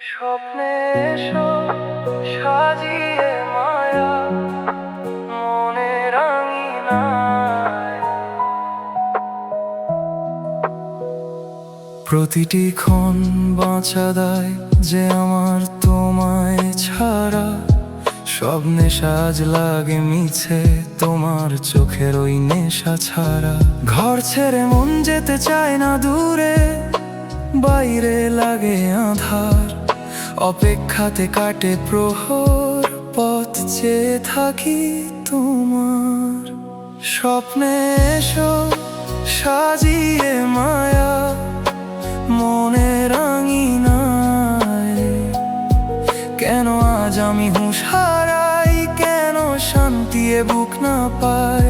স্বপ্নে এসো সাজিয়ে মায়া মনে রাঙিনায়। প্রতিটি ক্ষণ বাঁচা দেয় যে আমার তোমায় ছাড়া। সব নেশা আজ লাগে মিছে তোমার চোখের ওই নেশা ছাড়া। ঘর ছেড়ে মন যেতে চায় না দূরে, বাইরে লাগে আঁধার। অপেক্ষাতে কাটে প্রহর, পথ চেয়ে থাকি তোমার। স্বপ্নে এসো সাজিয়ে মায়া মনে রাঙিনায়। কেন আজ আমি হুঁশ হারাই, কেন শান্তি এ বুক না পাই।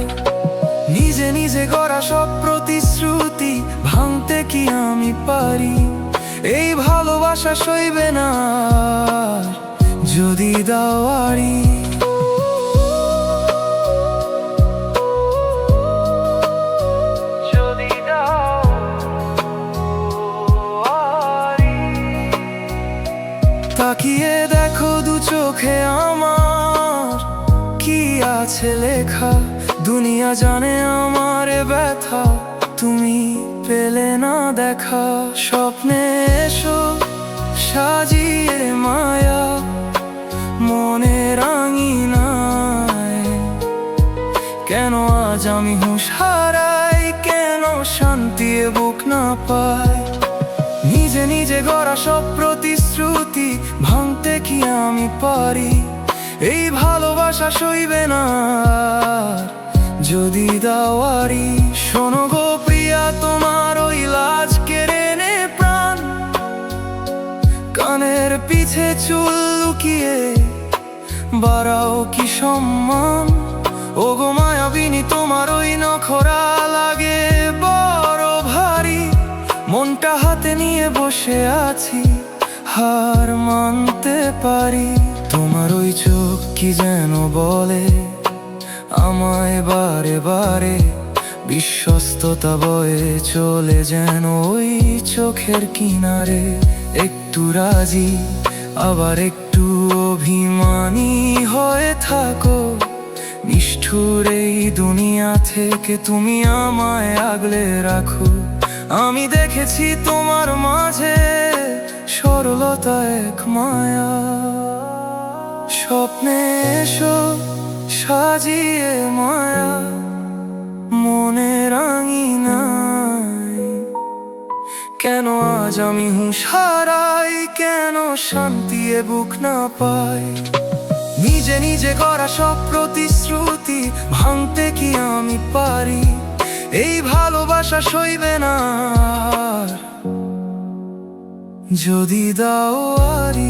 নিজে নিজে গড়া সব প্রতিশ্রুতি ভাঙতে কি আমি পারি? এই ভালোবাসা সইবে না যদি দাওয়ারি। যদি দাওয়ারি। তাকিয়ে দেখো দু চোখে আমার কি আছে লেখা। দুনিয়া জানে আমার এ ব্যথা, তুমি পেলে না দেখা। স্বপ্নে এসো সাজিয়ে মায়া মনে রাঙিনায়। কেন আজ আমি হুঁশ হারাই, কেন শান্তি এ বুক না পাই। নিজে নিজে গড়া সব প্রতিশ্রুতি ভাঙতে কি আমি পারি? এই ভালোবাসা সইবে না যদি দাওয়ারি। শোনো গো প্রিয়া, তোমার ওই লাজ কেড়ে নে প্রাণ। কানের পিছে চুল লুকিয়ে বাড়াও কি সম্মান। ও গো মায়াবিনী, তোমার ওই নখরা লাগে বড় ভারী। মনটা হাতে নিয়ে বসে আছি, হার মানতে পারি। তোমার ওই চোখ কি যেন বলে আমায় বারে বারে। বিশ্বস্ততা বয়ে চলে যেন ওই চোখের কিনারে। একটু রাজি আবার একটু অভিমানী হয়ে থাকো। নিষ্ঠুর এই দুনিয়া থেকে তুমি আমায় আগলে রাখো। আমি দেখেছি তোমার মাঝে সরলতা এক মায়া। স্বপ্নে এসো সাজিয়ে মায়া মনে রাঙিনায়। কেন আজ আমি হুঁশ হারাই, কেন শান্তি এ বুক না পাই। নিজে নিজে করা সব প্রতিশ্রুতি ভাঙতে কি আমি পারি? এই ভালোবাসা সইবে না যদি দাওয়ারি।